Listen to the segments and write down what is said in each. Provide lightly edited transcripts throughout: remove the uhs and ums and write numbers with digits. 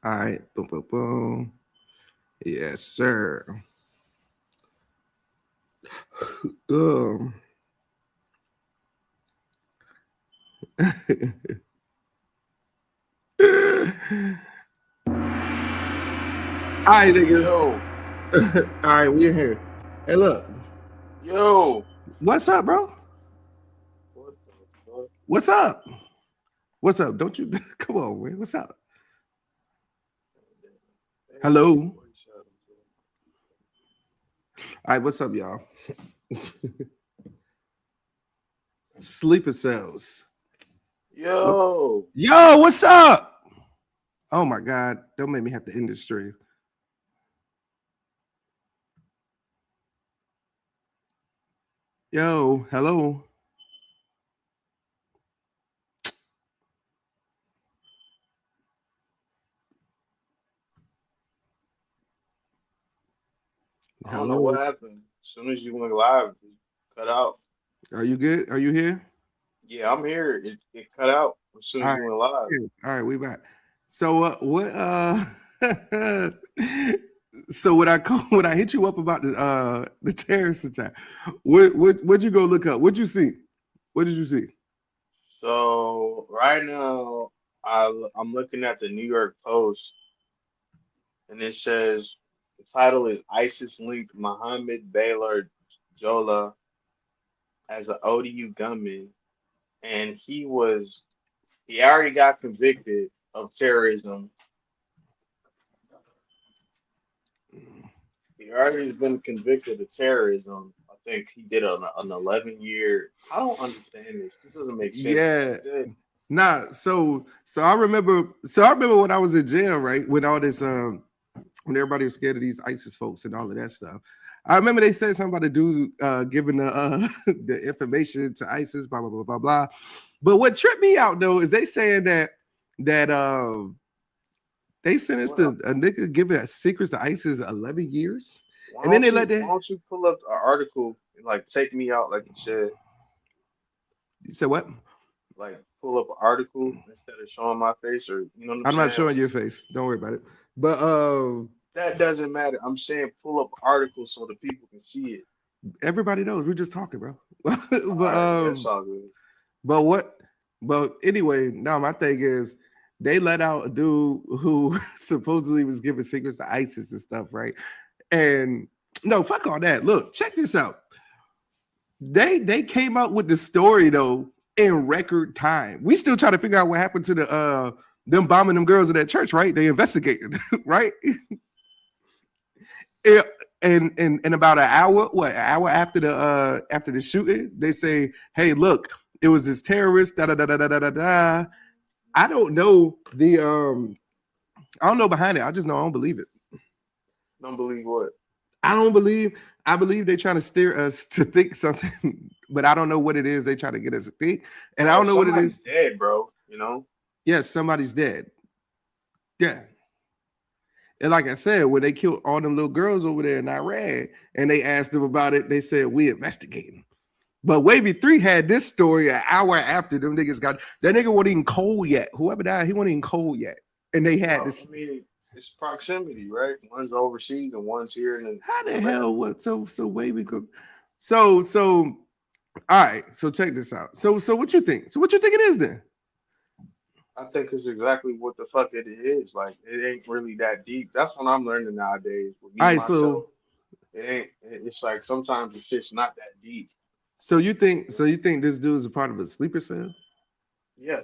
All right, boom, boom, boom. Yes, sir. Um, all right, nigga. Yo, All right, we in here. Hey, look, yo. what's up, bro? What the fuck? What's up? What's up? Don't you come on, man? What's up? Damn, my Hello. voice shut up. All right, what's up, y'all? Sleeper cells. What? Yo, Yo, what's up? Oh my God! Don't make me have to end this stream. Yo, hello, I don't know what hello. happened. As soon as you went live, it cut out. Are you good? Are you here? Yeah, I'm here. It cut out as soon as All you went live. right. All right, we back. So what so when I call when I hit you up about the terrorist attack, what'd you go look up? What'd you see? What did you see? So right now, I'm looking at the New York Post, and it says the title is ISIS linked Mohammed Baylor Jola as an ODU gunman, and he already got convicted of terrorism. He already has been convicted of terrorism. I think he did an 11-year. I don't understand this. This doesn't make sense. Yeah. He said, Nah, so I remember when I was in jail, right? When all this when everybody was scared of these ISIS folks and all of that stuff. I remember they said something about the dude giving the the information to ISIS, blah blah blah blah blah. But what tripped me out though is they saying that they sentenced "What? a nigga giving secrets to ISIS 11 years, Why and then don't they let you? Why that. don't you pull up an article and like take me out like you said? You said what? Like pull up an article instead of showing my face, or you know what I'm I'm not saying? showing Like your face. Don't worry about it. But that doesn't matter. I'm saying pull up articles so the people can see it. everybody knows we're just talking, bro. but All right, that's all good. but what? But anyway, now my thing is they let out a dude who supposedly was giving secrets to ISIS and stuff, right? And no, fuck all that. Look, check this out. They came out with the story though in record time. We still try to figure out what happened to the them bombing them girls in that church, right? They investigated, right? It, and about an hour, what, an hour after the shooting, they say, "Hey, look, it was this terrorist." Da da da da da da da. Da. I don't know I don't know behind it. I just know I don't believe it. Don't believe what? I don't believe. I believe they trying to steer us to think something, but I don't know what it is they try to get us to think, and I Bro, don't know what it somebody's is. dead, bro. You know? Yes, somebody's dead. Yeah, and like I said, when they killed all them little girls over there in Iran, and they asked them about it, they said we investigating. But Wavy 3 had this story an hour after them niggas got that nigga wasn't even cold yet. Whoever died, he wasn't even cold yet. And they had Well, I this. mean, it's proximity, right? One's overseas and one's here How in the America. hell what so Wavy could so all right, so check this out. So what you think? So what you think it is then? I think it's exactly what the fuck it is. Like, it ain't really that deep. That's what I'm learning nowadays with All me right, so myself. It ain't. It's like sometimes the shit's not that deep. so you think this dude is a part of a sleeper cell? Yeah,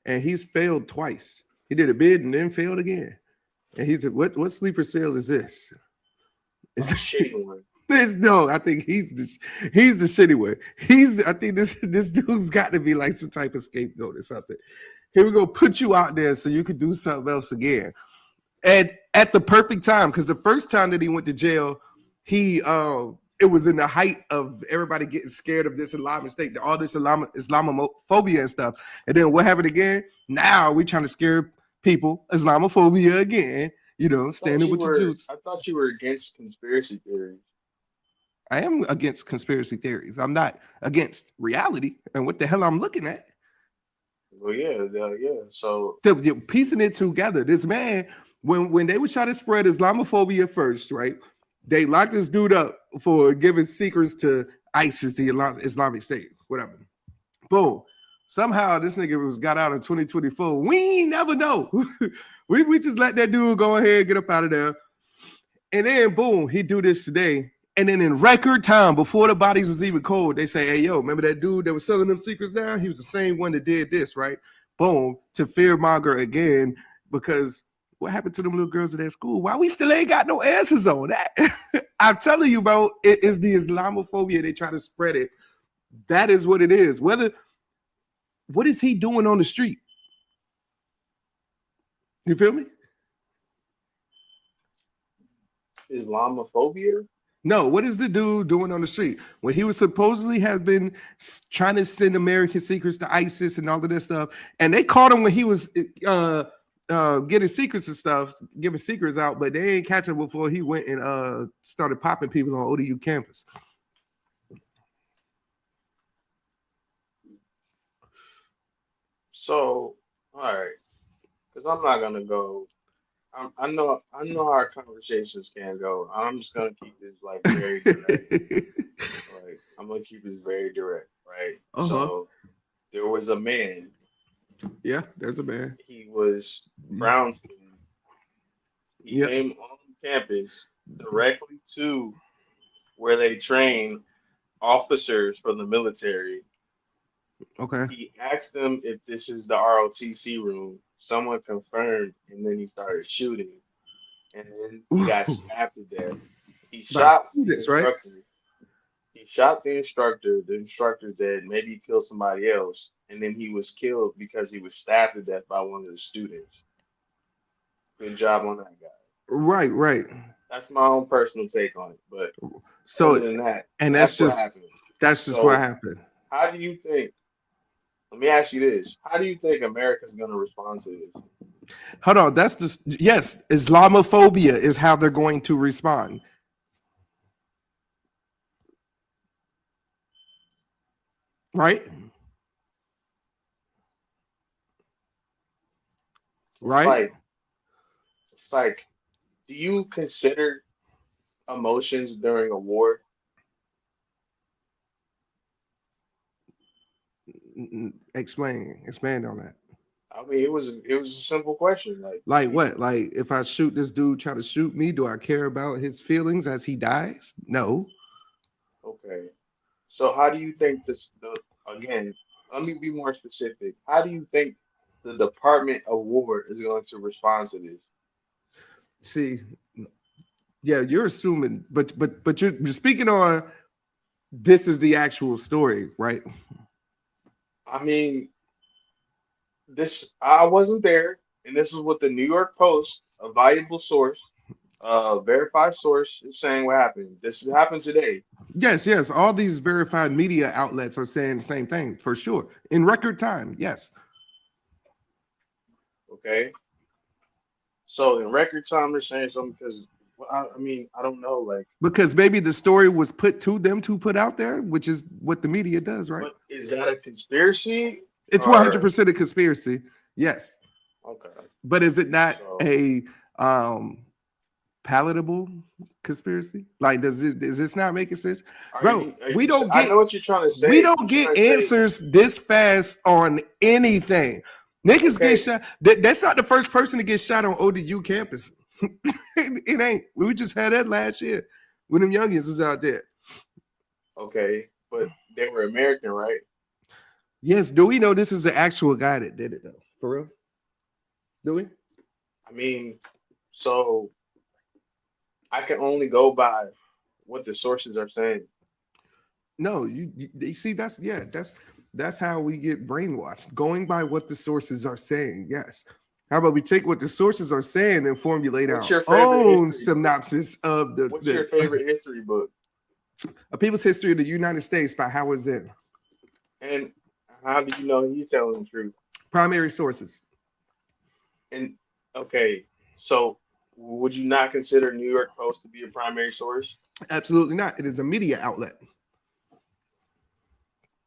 And he's failed twice. He did a bid and then failed again. And he's what sleeper cell is this? a Is shitty one. There's no, I think he's the shitty one. I think this dude's got to be like some type of scapegoat or something. Here we go, put you out there so you could do something else again. And at the perfect time, because the first time that he went to jail, he it was in the height of everybody getting scared of this Islamic state, all this Islamophobia and stuff. And then what happened again? Now we trying to scare people, Islamophobia again. You know, standing with the Jews. I thought you were against conspiracy theories. I am against conspiracy theories. I'm not against reality and what the hell I'm looking at. Well, yeah, yeah. So Piecing it together. This man, when they was trying to spread Islamophobia first, right? They locked this dude up for giving secrets to ISIS, the Islamic State, whatever. Boom. Somehow this nigga was got out in 2024. We never know. we just let that dude go ahead and get up out of there. And then boom, he do this today. And then in record time, before the bodies was even cold, they say, hey, yo, remember that dude that was selling them secrets down? He was the same one that did this, right? Boom, to fearmonger again, because what happened to them little girls at that school? Why we still ain't got no answers on that? I'm telling you, bro, it is the Islamophobia. They try to spread it. That is what it is. What is he doing on the street? You feel me? Islamophobia? No, what is the dude doing on the street? When he was supposedly have been trying to send American secrets to ISIS and all of this stuff, and they caught him when he was getting secrets and stuff, giving secrets out, but they ain't catch him before he went and started popping people on ODU campus. So, all right, because I'm not gonna go. I know our conversations can go. I'm just gonna keep this like very direct. Like I'm gonna keep this very direct, right? So there was a man. Yeah, there's a man. He was brown skinned. He Yep. came on campus directly to where they train officers for the military. Okay. He asked them if this is the ROTC room. Someone confirmed, and then he started shooting. And then he got stabbed to death. He By shot the students, right? instructor. He shot the instructor. The instructor's dead. Maybe he killed somebody else. And then he was killed because he was stabbed to death by one of the students. Good job on that guy. Right, right. That's my own personal take on it. But So, other than that, and that's what just happened. that's just So, what happened. How do you think? Let me ask you this: how do you think America's going to respond to this? Hold on, that's just yes, Islamophobia is how they're going to respond. Right? Right? It's like, do you consider emotions during a war? Expand on that. I mean, it was a simple question. Like what? Like if I shoot this dude trying to shoot me, do I care about his feelings as he dies? No. Okay. So how do you think again, let me be more specific. How do you think the Department of War is going to respond to this? See, yeah, you're assuming, but you're speaking on this is the actual story, right? I mean, I wasn't there, and this is what the New York Post, a valuable source, verified source, is saying what happened. This happened today. Yes. All these verified media outlets are saying the same thing for sure in record time. Yes. Okay. So in record time, they're saying something because I mean, I don't know, like because maybe the story was put to them to put out there, which is what the media does, right? But is that a conspiracy? It's 100% a conspiracy. Yes. Okay. But is it not a palatable conspiracy? Like, does this not make sense, bro? We don't get. I know what you're trying to say. We don't get answers this fast on anything. Niggas get shot. That's not the first person to get shot on ODU campus. It ain't. We just had that last year when them youngins was out there. Okay, but they were American, right? Yes. Do we know this is the actual guy that did it though? For real? Do we? I mean, so I can only go by what the sources are saying. No, you see that's how we get brainwashed, going by what the sources are saying. Yes. How about we take what the sources are saying and formulate our own synopsis of the. What's your favorite history book? A People's History of the United States by Howard Zinn. And how do you know he's telling the truth? Primary sources. And okay, so would you not consider New York Post to be a primary source? Absolutely not. It is a media outlet.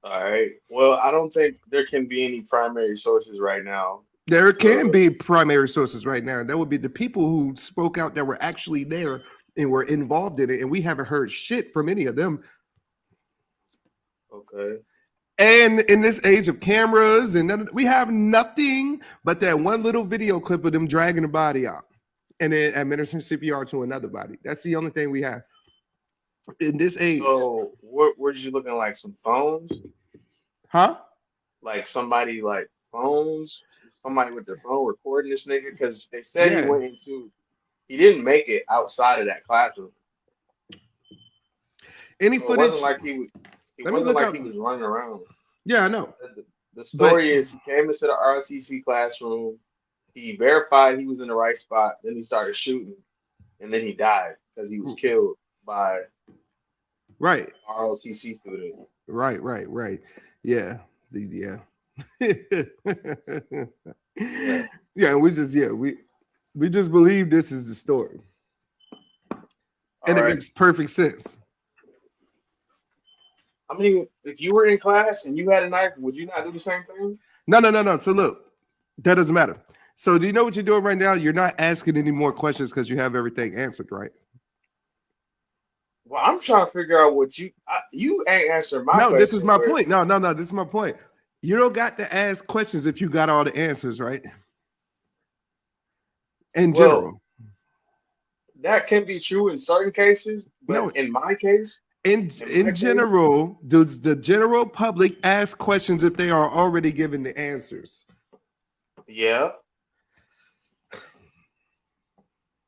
All right. Well, I don't think there can be any primary sources right now There can So, be primary sources right now. That would be the people who spoke out that were actually there and were involved in it, and we haven't heard shit from any of them. okay. And in this age of cameras, and we have nothing but that one little video clip of them dragging the body out and then administering CPR to another body. That's the only thing we have in this age. So, were you looking like some phones? Huh? Like somebody like phones? Somebody with their phone recording this nigga? Because they said Yeah. he didn't make it outside of that classroom. Any So it footage? wasn't like he was. It Let me wasn't look like up. he was running around. Yeah, I know. The But story is he came into the ROTC classroom. He verified he was in the right spot. Then he started shooting, and then he died because he was killed by right, ROTC student. right. Yeah. Yeah. Yeah. Yeah, we just believe this is the story. All And it right. makes perfect sense. I mean, if you were in class and you had a knife, would you not do the same thing? No. So look, that doesn't matter. So do you know what you're doing right now? You're not asking any more questions because you have everything answered, right? Well, I'm trying to figure out what you ain't answering my No, question. this is my point. No, this is my point. You don't got to ask questions if you got all the answers, right? In general. That can be true in certain cases, but No. in my case, In general, does the general public ask questions if they are already given the answers? yeah.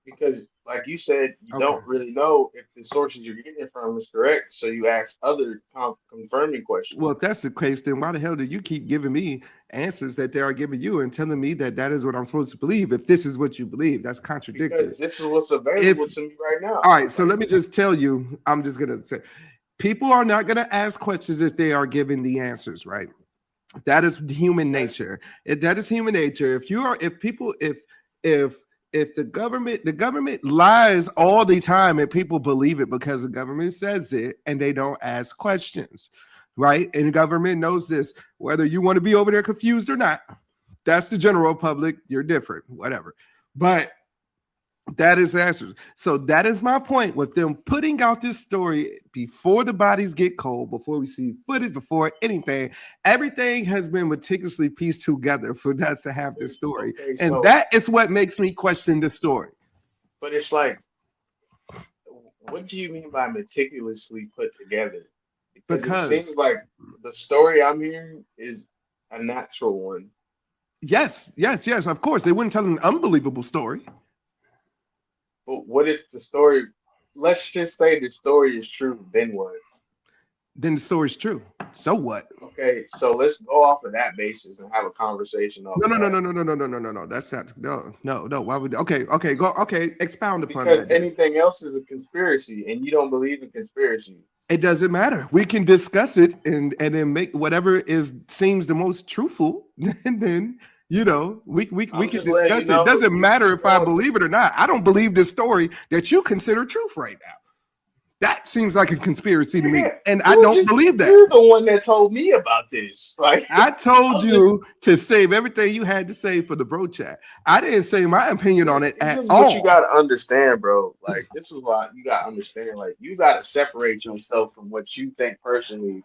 Because, like you said, you don't really know if the sources you're getting it from is correct, so you ask other confirming questions. Well, if that's the case, then why the hell do you keep giving me answers that they are giving you and telling me that that is what I'm supposed to believe? If this is what you believe, that's contradictory. Because this is what's available to me right now. All right, so let me just tell you, I'm just going to say, people are not going to ask questions if they are given the answers, right? That is human nature. That is human nature. If the government lies all the time and people believe it because the government says it and they don't ask questions, right? And the government knows this, whether you want to be over there confused or not. That's the general public. You're different, whatever. But that is answers. So that is my point with them putting out this story before the bodies get cold, before we see footage, before anything. Everything has been meticulously pieced together for us to have this story. Okay, and that is what makes me question the story. But it's like, what do you mean by meticulously put together? Because it seems like the story I'm hearing is a natural one. Yes, of course. They wouldn't tell an unbelievable story. But what if the story, let's just say the story is true, then what? Then the story's true. So what? Okay, so let's go off of that basis and have a conversation. No. That's not no. Why would go expound upon that. Because anything else is a conspiracy, and you don't believe in conspiracy. It doesn't matter. We can discuss it and then make whatever seems the most truthful, and then we can discuss it. It doesn't matter if I believe it or not. I don't believe this story that you consider truth right now. That seems like a conspiracy to me, and I don't believe that. You're the one that told me about this. Like I told you to save everything you had to say for the bro chat. I didn't say my opinion on it at all. What you gotta understand, bro. Like this is why you gotta understand. Like you gotta separate yourself from what you think personally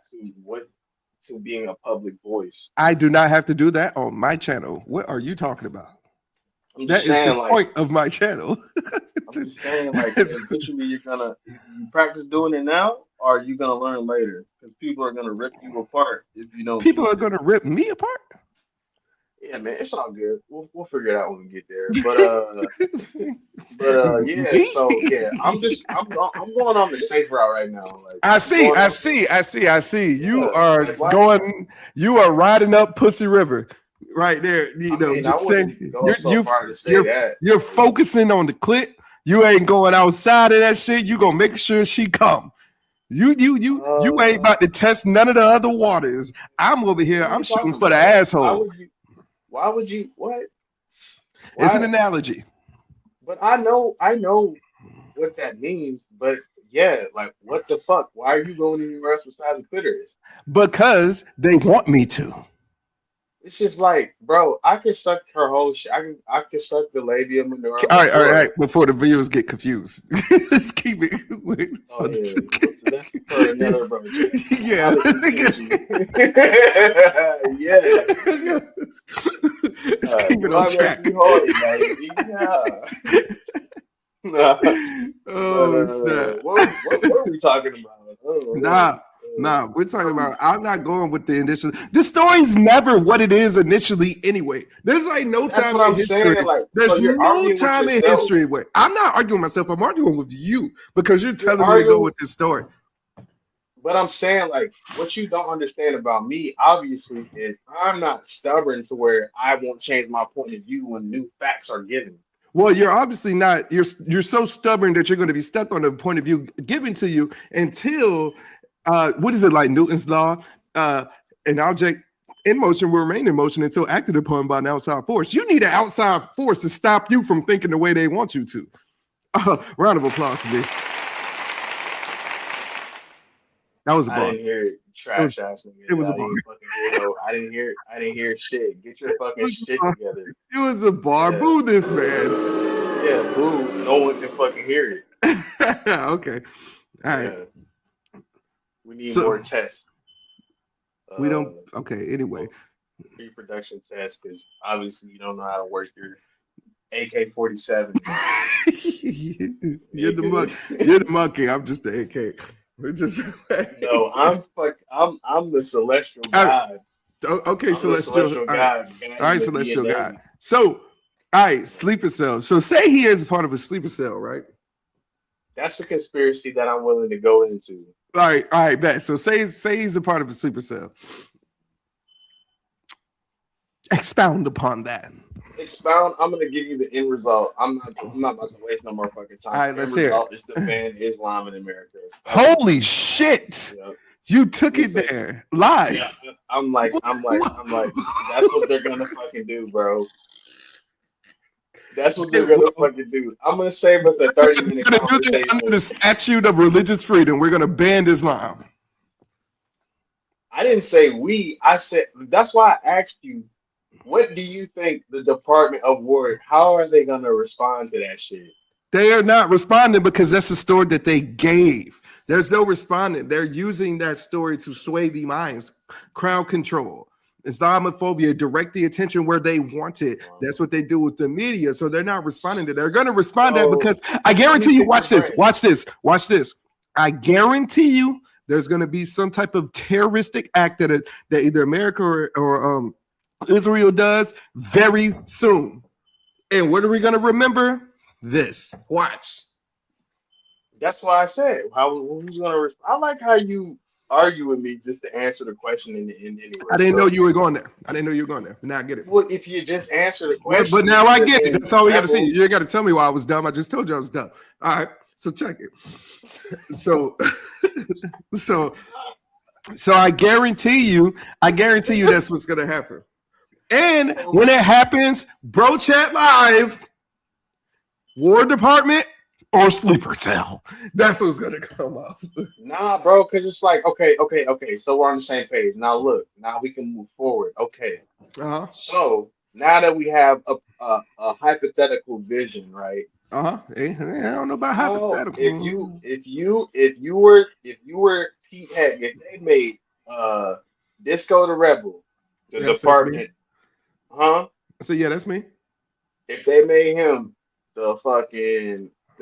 to being a public voice. I do not have to do that on my channel. What are you talking about? That is the point of my channel. I'm just saying, like, eventually you practice doing it now, or are you gonna learn later? Because people are gonna rip you apart if you don't. People are gonna rip me apart. Yeah, man, it's all good. We'll figure it out when we get there. Yeah. So yeah, I'm going on the safe route right now. Like I see. You are going. You are riding up Pussy River. Right there, just saying you're focusing on the clip. You ain't going outside of that shit. You gonna make sure she come. You ain't about to test none of the other waters. I'm over here. I'm shooting for the asshole. Why would you? What? It's an analogy. But I know what that means. But yeah, like what the fuck? Why are you going anywhere else besides the clitoris? Because they want me to. It's just like, bro, I could suck her whole shit. I could suck the labia minora All right, all right, all right. before. Before the viewers get confused, let's keep it. Oh yeah, that's for another bro chat. Yeah. How to convince you? Yeah. Let's keep it You on want me track. to be hard, baby? Yeah. Nah. But Oh snap. what were we talking about? Oh Nah, man. we're talking Um, about. I'm not going with the initial. The story's never what it is initially anyway. There's like no that's time what in I'm history. saying. Like, so There's you're no arguing with time in yourself. history where I'm not arguing with myself. I'm arguing with you because you're You're telling me to go arguing. with this story. But I'm saying, like, what you don't understand about me, obviously, is I'm not stubborn to where I won't change my point of view when new facts are given. Well, you're obviously not. You're so stubborn that you're going to be stuck on the point of view given to you until what is it like Newton's law? An object in motion will remain in motion until acted upon by an outside force. You need an outside force to stop you from thinking the way they want you to. Round of applause for me. That was a I bar. didn't hear it, trash ass nigga. It was a I bar. didn't fucking weirdo. I didn't hear. I didn't hear shit. Get your It fucking was a shit bar. together. It was a bar. Yeah, Boo this man. yeah. Boo. No one can fucking hear it. Okay. All right. Yeah. We need So more tests. we don't. Uh, Okay. Anyway. pre-production tests, because obviously you don't know how to work your AK-47. You're the monkey. You're the monkey. I'm just the AK. We're just No, I'm the celestial All right. god. Okay, I'm the celestial. celestial All right, god. all God right, in the celestial D&W. God. So, all right, sleeper cell. So, say he is part of a sleeper cell, right? That's a conspiracy that I'm willing to go into. All right, bet. So, say he's a part of a sleeper cell. Expound upon that. Expound. I'm gonna give you the end result. I'm not about to waste no more fucking time. All right, The let's end hear it. result is to ban Islam in America. Holy shit! Yeah. You took Let me it say, there live. yeah. I'm like, that's what they're gonna fucking do, bro. That's what they're gonna fucking do. I'm gonna save us a We're 30-minute gonna do this under conversation. the statute of religious freedom. We're gonna ban Islam. I didn't say we. I said that's why I asked you. What do you think the Department of War? How are they gonna respond to that shit? They are not responding because that's the story that they gave. There's no responding. They're using that story to sway the minds, crowd control, Islamophobia, direct the attention where they want it. That's what they do with the media. So they're not responding to. They're going to respond to that So because I let me guarantee you. pick Watch your this. brain. Watch this. Watch this. I guarantee you, there's going to be some type of terroristic act that either America or Israel does very soon. And what are we going to remember? This. Watch. That's why I said, who's gonna? I like how you argue with me just to answer the question in the end anyway. I didn't So, know you were going there. I didn't know you were going there. Now I get it. well, if you just answer the But question, now I you get it. could've That's all we got to been see. You ain't got to tell me why I was dumb. I just told you I was dumb. All right. So check it. So, so I guarantee you that's what's gonna happen. And when it happens, Bro Chat Live, War Department, or sleeper cell. That's what's gonna come up. Nah, bro, because it's like, okay. So we're on the same page. Now look, now we can move forward. Okay. Uh-huh. So now that we have a hypothetical vision, right? Hey, I don't know about How hypothetical. if you were Pete Heck, if they made Disco the Rebel, the Yes, that's me. department, huh? So yeah, that's me. If they made him the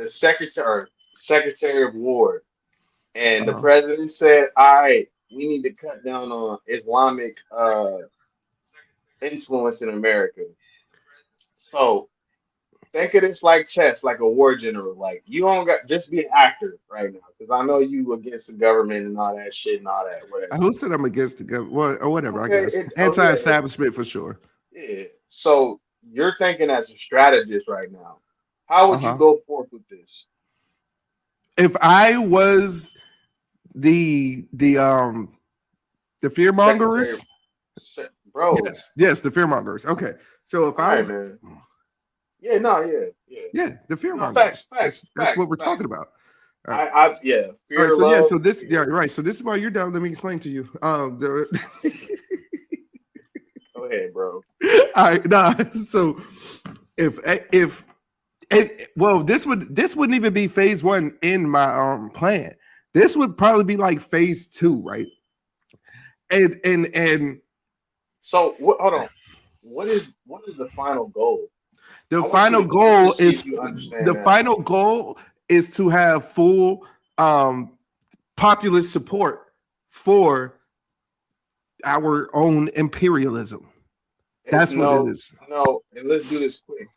secretary of war, and the Uh-huh. president said, "All right, we need to cut down on Islamic influence in America." So think of this like chess, like a war general. Like you don't got just be an actor right now, because I know you against the government and all that shit and all that, whatever. Who said I'm against the government? Well, or whatever, Okay, I guess. Anti-establishment for sure. yeah. So you're thinking as a strategist right now. How would you Uh-huh. go forth with this? If I was the fear mongers, Bro. yes, the fear mongers. Okay, so if All I right, was, man. Yeah, no, yeah. yeah, the fear No, mongers. facts, That's what we're talking about. All right. Yeah, All fear, right, so yeah, love. so this, yeah, right. So this is why you're down. Let me explain to you. Go ahead, bro. bro. All right, nah. So if well, this wouldn't even be phase one in my plan. This would probably be like phase two, right? And So what? Hold on. What is the final goal? the I want you final to let me goal just see is if you understand the that. final goal is to have full populist support for our own imperialism. That's what it No, is. no, and let's do this quick.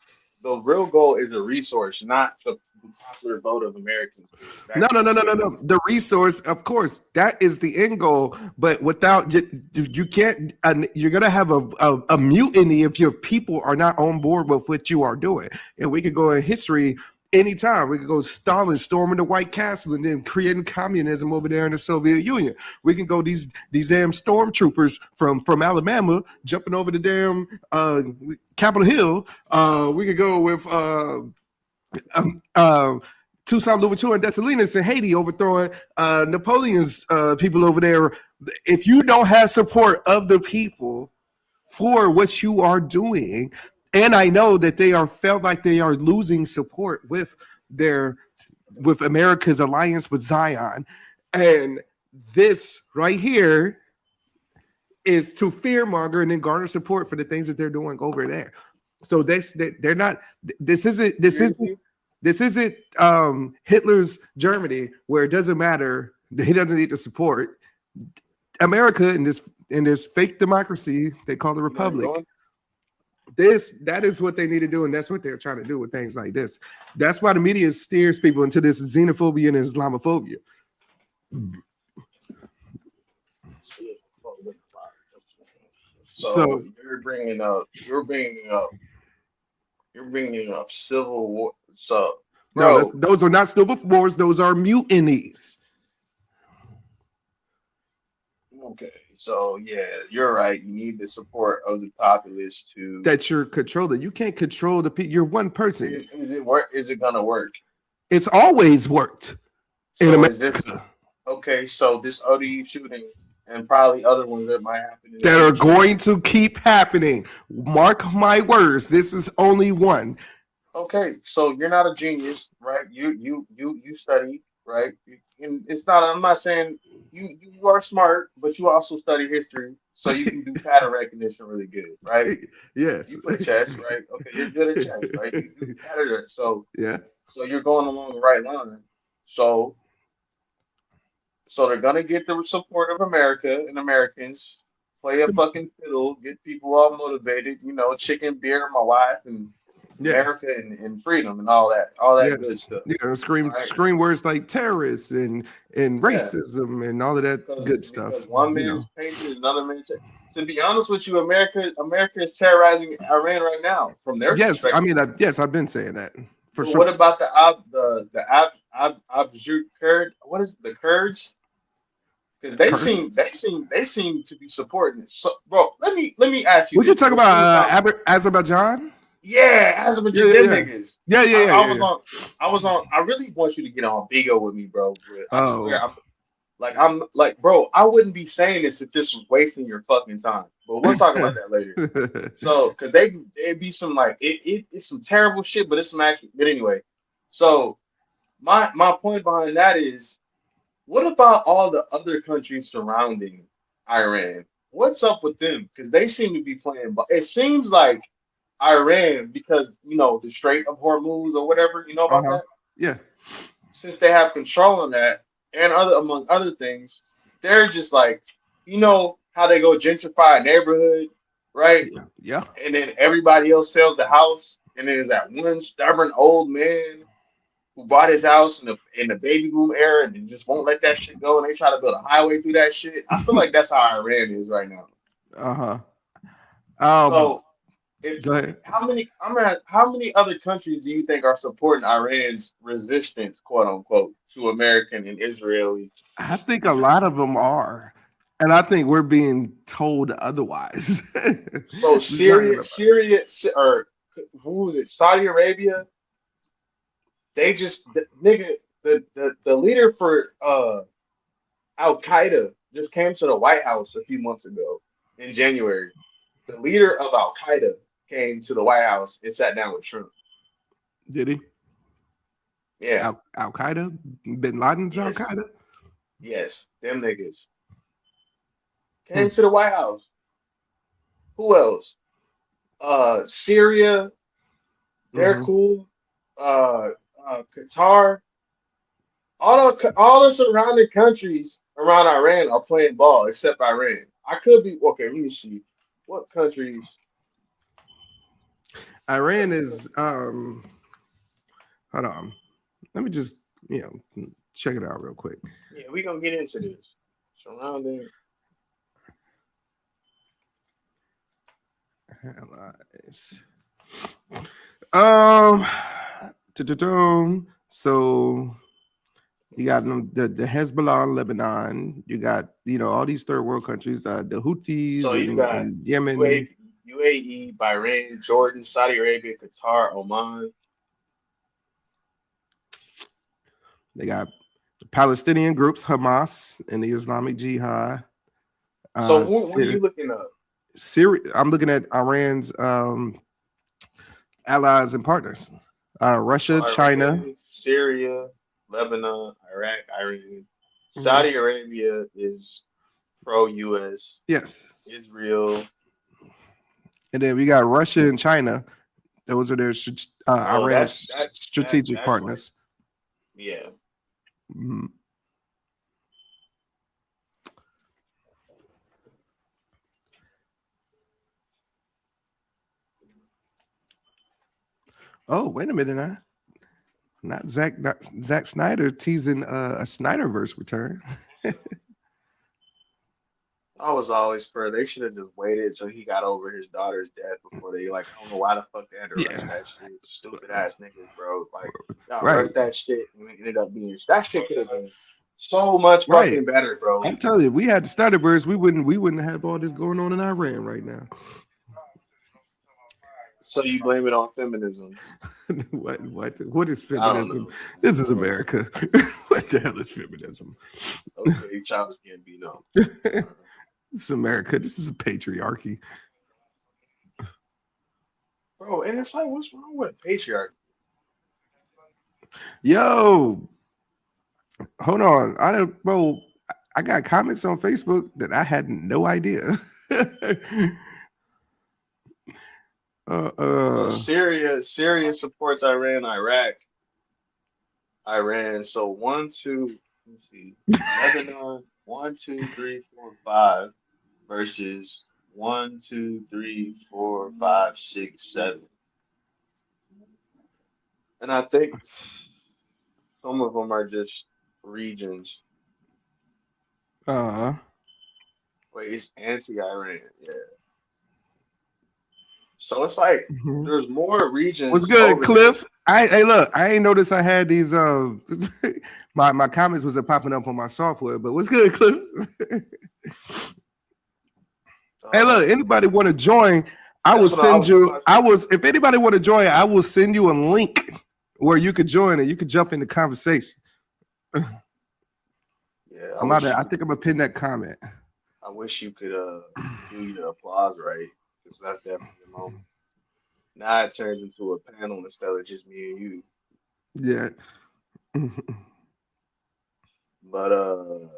The real goal is a resource, not the popular vote of Americans. Big. No, no, no, That's no, what no, it no. is. The resource, of course, that is the end goal. But without you can't. You're gonna have a mutiny if your people are not on board with what you are doing. And we could go in history anytime. We could go Stalin storming the White Castle and then creating communism over there in the Soviet Union. We can go these damn stormtroopers from Alabama jumping over the damn Capitol Hill. We could go with. Um, uh, Toussaint Louverture and Dessalines in Haiti overthrowing Napoleon's people over there. If you don't have support of the people for what you are doing, and I know that they are felt like they are losing support their with America's alliance with Zion, and this right here is to fearmonger and then garner support for the things that they're doing over there. So they're not. This isn't Seriously? this isn't Hitler's Germany where it doesn't matter. He doesn't need the support. America in this fake democracy they call the You know where you're republic. going? That is what they need to do, and that's what they're trying to do with things like this. That's why the media steers people into this xenophobia and Islamophobia. So So you're bringing up civil war. So, no, bro, those are not civil wars; those are mutinies. okay. So yeah, you're right. You need the support of the populace to. That you're controlling. You can't control the people. You're one person. Is it work? Is it gonna work? It's always worked in So is this America okay? So this ODU shooting and probably other ones that might happen in the that are future. going to keep happening. Mark my words. This is only one. Okay, so you're not a genius, right? You study, right? And it's not. I'm not saying you are smart, but you also study history, so you can do pattern recognition really good, right? Yes. You play chess, right? Okay, you're good at chess, right? You do pattern, Yeah. so you're going along the right line. So so they're gonna get the support of America and Americans. Play a fucking fiddle, get people all motivated. You know, chicken, beer, my wife, and Yeah. America and freedom and all that good Yes. stuff. Yeah. All Scream right. scream words like terrorists and Yeah. racism and all of that good Because stuff. one You know. man's painting is another man's. To be honest with you, America is terrorizing Iran right now from their Yes. I perspective. mean, yes, I've been saying that for But sure. what about the Kurd? What is it, the Kurds? Because they seem to be supporting it. So, bro, let me ask you What you this. talk Because you about? sound Azerbaijan? yeah, Azerbaijan, Yeah, yeah, them yeah, niggas. yeah, yeah, yeah, I yeah, was yeah. on. I really want you to get on Bigo with me, bro. But I Oh, swear, I'm like, bro, I wouldn't be saying this if this was wasting your fucking time. But we'll talk about that later. So, cause they be some like it's some terrible shit, but it's some actual. But anyway, so my point behind that is, what about all the other countries surrounding Iran? What's up with them? Because they seem to be playing. But it seems like Iran, because the Strait of Hormuz or whatever, you know uh about huh. that. Yeah, Since they have control on that, and other among other things, they're just like, how they go gentrify a neighborhood, right? yeah, yeah. And then everybody else sells the house, and then there's that one stubborn old man who bought his house in the baby boom era and just won't let that shit go, and they try to build a highway through that shit. I feel like that's how Iran is right now. Uh huh. Um, So, if go ahead. how many other countries do you think are supporting Iran's resistance, quote unquote, to American and Israeli? I think a lot of them are, and I think we're being told otherwise. So Not Syria, everybody. or who was it? Saudi Arabia. They just nigga the leader for Al Qaeda just came to the White House a few months ago in January. The leader of Al Qaeda came to the White House and sat down with Trump. Did he? Yeah, Al Qaeda, Bin Laden's Al yes, Qaeda. yes, them niggas Hmm. came to the White House. Who else? Syria, they're Mm-hmm. cool. Uh, Qatar, all the surrounding countries around Iran are playing ball except Iran. I could be okay. Let me see what countries. Iran is hold on. Let me just check it out real quick. Yeah, we gonna get into this surrounding. Allies. Um, so you got them, the Hezbollah in Lebanon. You got all these third world countries, the So Houthis you got in Yemen. UAE, Bahrain, Jordan, Saudi Arabia, Qatar, Oman. They got the Palestinian groups, Hamas and the Islamic Jihad. So what are you looking up? Syria. I'm looking at Iran's allies and partners. So Russia, China. Iran, Syria, Lebanon, Iraq, Iran. Mhm. Saudi Arabia is pro-US. Yes. Israel. And then we got Russia and China. Those are their Oh, Iran's strategic that's like partners. yeah. Mhm. Oh, wait a minute now. Not Zack Snyder teasing a Snyderverse return. I was always for they should have just waited until he got over his daughter's death before they like I don't know why the fuck they had to rush Yeah. that shit. Stupid ass niggas, bro. Like y'all Right. rushed that shit and it ended up being that shit could have been so much Right. fucking better, bro. I'm telling you, if we had the Snyderverse, we wouldn't have all this going on in Iran right now. So you blame it on feminism. What is I don't feminism? know. This is I don't know. America. What the hell is feminism? Okay, Childish Gambino. This is America. This is a patriarchy. Bro, and it's like, what's wrong with patriarchy? Yo, hold on. I got comments on Facebook that I had no idea. So uh, Syria supports Iran, Iran. So one, two, let's see, Lebanon, 1, 2, 3, 4, 5 versus 1, 2, 3, 4, 5, 6, 7. And I think some of them are just regions. uh, Wait, it's anti-Iran. Yeah. So it's like mhm. there's more What's regions good, over there. Cliff? Hey, look, I ain't noticed I had these. My comments wasn't popping up on my software, but what's good, Cliff? Hey, look, Um, anybody want to join? I will that's what I send was you. about to I say. was. If anybody want to join, I will send you a link where you could join and you could jump in the conversation. Yeah, I'm out. I think I'm gonna pin that comment. I wish you could do your applause right, because that's definitely a moment. Now it turns into a panel instead of just me and you. Yeah. But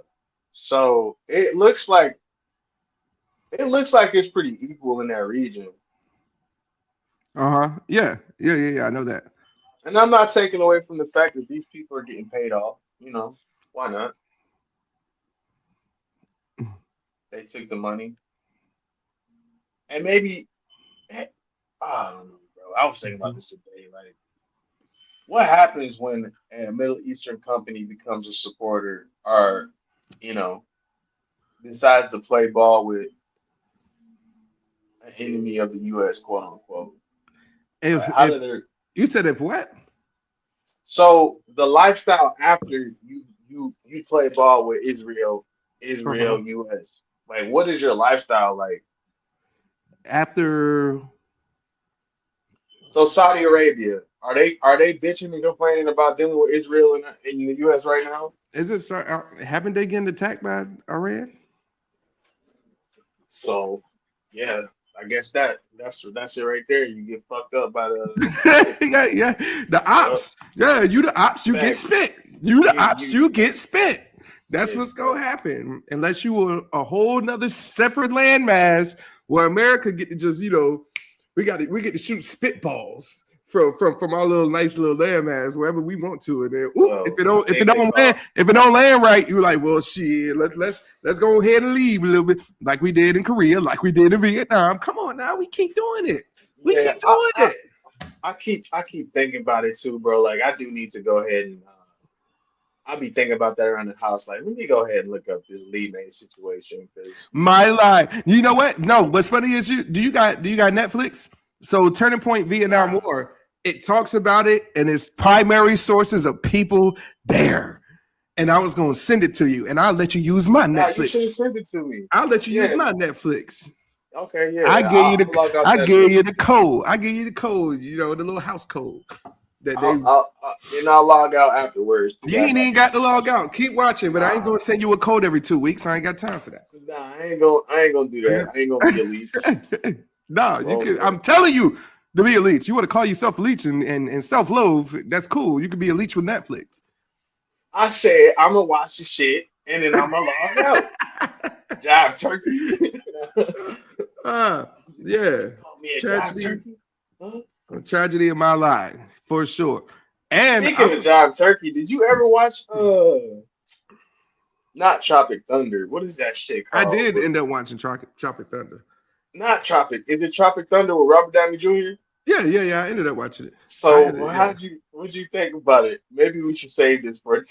so it looks like it's pretty equal in that region. Uh-huh. Yeah. I know that. And I'm not taking away from the fact that these people are getting paid off. Why not? They took the money. And maybe eh, I don't know, bro. I was thinking about this today. Like, what happens when a Middle Eastern company becomes a supporter or, you know, decides to play ball with an enemy of the US, quote unquote? Like, how do If they you said if what? so the lifestyle after you play ball with Israel, Uh-huh. US. Like, what is your lifestyle like? After So Saudi Arabia, are they bitching and complaining about dealing with Israel in the US right now? is it haven't they getting attacked by Iran? So yeah. I guess that's it right there. You get fucked up by the Yeah. The yep. ops. Yeah, you the ops, you get Facts. spit. You the ops, You you get spit. That's yeah, what's gonna happen. Unless you were a whole nother separate landmass where America get to just, we get to shoot spitballs from our little nice little landmass wherever we want to. And then well, if it don't land right, you're like, well shit, let's go ahead and leave a little bit, like we did in Korea, like we did in Vietnam. Come on now, we keep doing it. We yeah, keep doing it. I keep thinking about it too, bro. Like I do need to go ahead and I'll be thinking about that around the house. Like, let me go ahead and look up this Lee May situation because My life. You know what? No, what's funny is you got Netflix? So Turning Point Vietnam War, it talks about it and its primary sources of people there. And I was gonna send it to you, and I'll let you use my you should have Netflix. sent it to me. I'll let you Yeah. use my Netflix. Okay, yeah. I I'll gave you the code. I gave you the code, the little house code that they I'll log out afterwards. you ain't even got to log out. Keep watching, but I ain't gonna send you a code every 2 weeks. I ain't got time for that. Nah, I ain't gonna do that. I ain't gonna be a leech. No, you can. I'm telling you to be a leech. You want to call yourself a leech and self-loathe, that's cool. You could be a leech with Netflix. I said I'm gonna watch the shit and then I'm gonna log out. Job turkey. Yeah. Call me a Tragedy. job turkey. Huh? A tragedy in my life, for sure. And Speaking of job turkey, did you ever watch not Tropic Thunder? What is that shit I called? did end up watching Tropic Thunder. Not Tropic. Is it Tropic Thunder with Robert Downey Jr.? Yeah. I ended up watching it. So what'd you think about it? Maybe we should save this for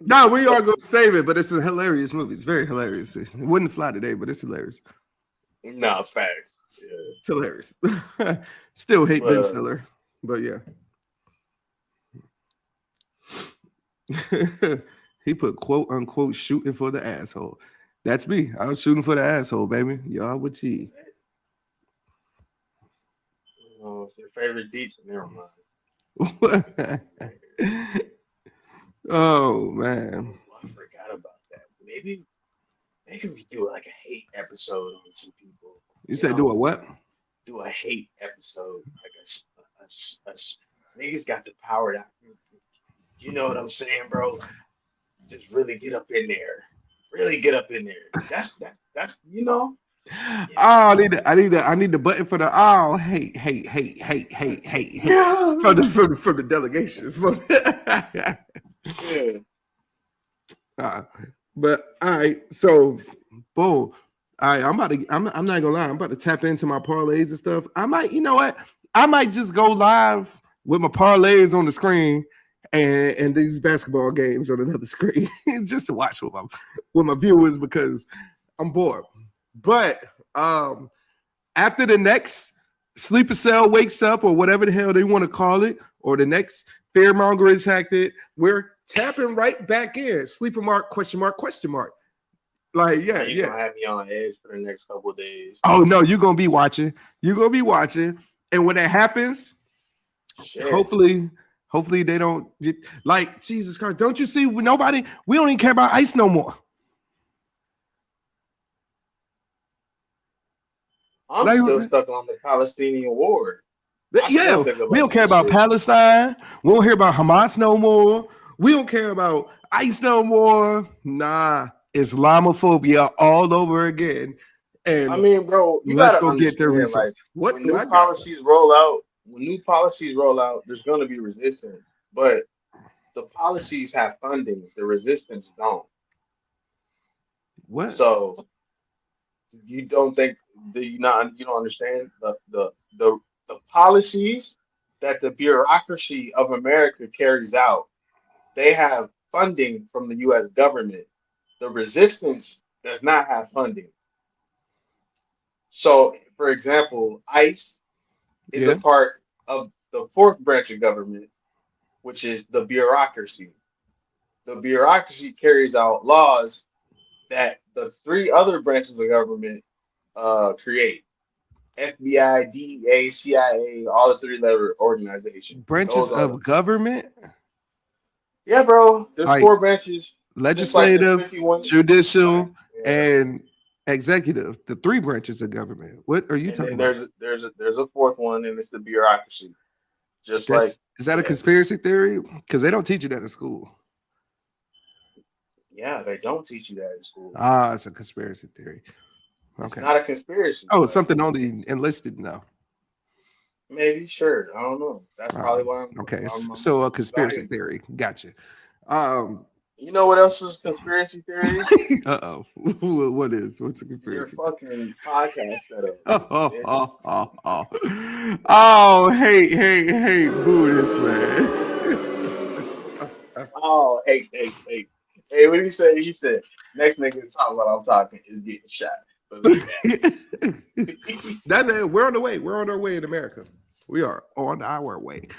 No, we are gonna save it, but it's a hilarious movie. It's very hilarious. It wouldn't fly today, but it's hilarious. No, facts. Yeah. It's hilarious. Still hate Ben Stiller, but yeah. He put quote unquote shooting for the asshole. That's me. I was shooting for the asshole, baby. Y'all with cheese. Oh, it's your favorite deep. Never mind. Oh man. I forgot about that. Maybe we do like a hate episode on some people. You said do a what? Do a hate episode. Like a niggas got the power to, you know what I'm saying, bro? Like, just really get up in there. Really get up in there. That's Oh, I need the button for the hate Yeah. from the delegation. Yeah. But all right, so boom. All right, I'm not gonna lie, I'm about to tap into my parlays and stuff. I might, you know what? I might just go live with my parlays on the screen and these basketball games on another screen just to watch with my viewers because I'm bored. But after the next sleeper cell wakes up or whatever the hell they want to call it, or the next fear mongering tactic, we're tapping right back in. Sleeper mark, question mark, question mark. Like, yeah. You're gonna have me on edge for the next couple of days. Oh no, you're gonna be watching. And when that happens, Shit. hopefully they don't like Jesus Christ. Don't you see? We don't even care about ICE no more. I'm still stuck on the Palestinian war. Yeah, we don't care about Palestine. We don't hear about Hamas no more. We don't care about ICE no more. Nah, Islamophobia all over again. And I mean, bro, you let's gotta go get their resources. Like, when new policies roll out, there's gonna be resistance. But the policies have funding, the resistance don't. What? So you don't think you don't understand the policies that the bureaucracy of America carries out. They have funding from the U.S. government. The resistance does not have funding. So, for example, ICE is a part of the fourth branch of government, which is the bureaucracy. The bureaucracy carries out laws that the three other branches of government create. FBI, DEA, CIA, all the three-letter organizations. Branches of government? Yeah, bro. There's 4 branches. Legislative, judicial, and executive, the 3 branches of government. What are you And talking then about? there's a fourth one, and it's the bureaucracy. Just like Is that a yeah, conspiracy theory? Because they don't teach you that in school. yeah, they don't teach you that in school. Ah, it's a conspiracy theory. It's Okay. not a conspiracy, Oh, it's but something only enlisted know. maybe sure. I don't know. That's probably why Okay. I'm So a conspiracy studying. theory. Gotcha. Um. You know what else is conspiracy theory? Uh-oh. What's a Your conspiracy theory? fucking podcast setup, bitch. Oh, hey, boo this man. Oh, hey, what did he say? He said, next nigga to talk about I'm talking is getting shot. Believe that. That's it. We're on the way. We're on our way in America. We are on our way.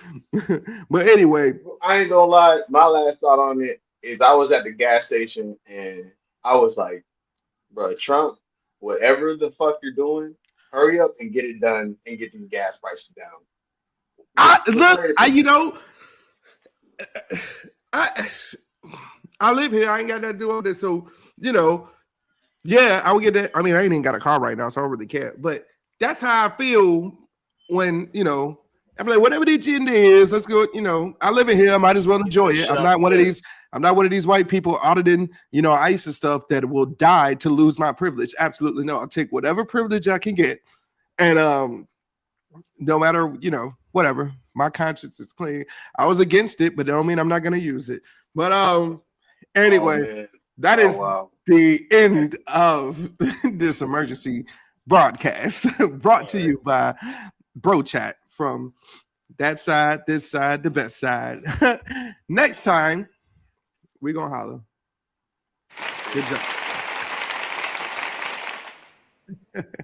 But anyway, I ain't gonna lie, my last thought on it is I was at the gas station and I was like, bro, Trump, whatever the fuck you're doing, hurry up and get it done and get these gas prices down. you know, I live here. I ain't got nothing to do with this. So, you know, yeah, I would get that. I mean, I ain't even got a car right now, so I don't really care. But that's how I feel when, you know, I'm like, whatever the agenda is, let's go. You know, I live in here. I might as well enjoy it. I'm not one of these. I'm not one of these white people auditing, you know, ICE and stuff that will die to lose my privilege. Absolutely no. I'll take whatever privilege I can get, and no matter, you know, whatever. My conscience is clean. I was against it, but that don't mean I'm not going to use it. But anyway, that is the end of this emergency broadcast brought to you by Bro Chat from that side, this side, the best side. Next time, we're going to holler. Good job.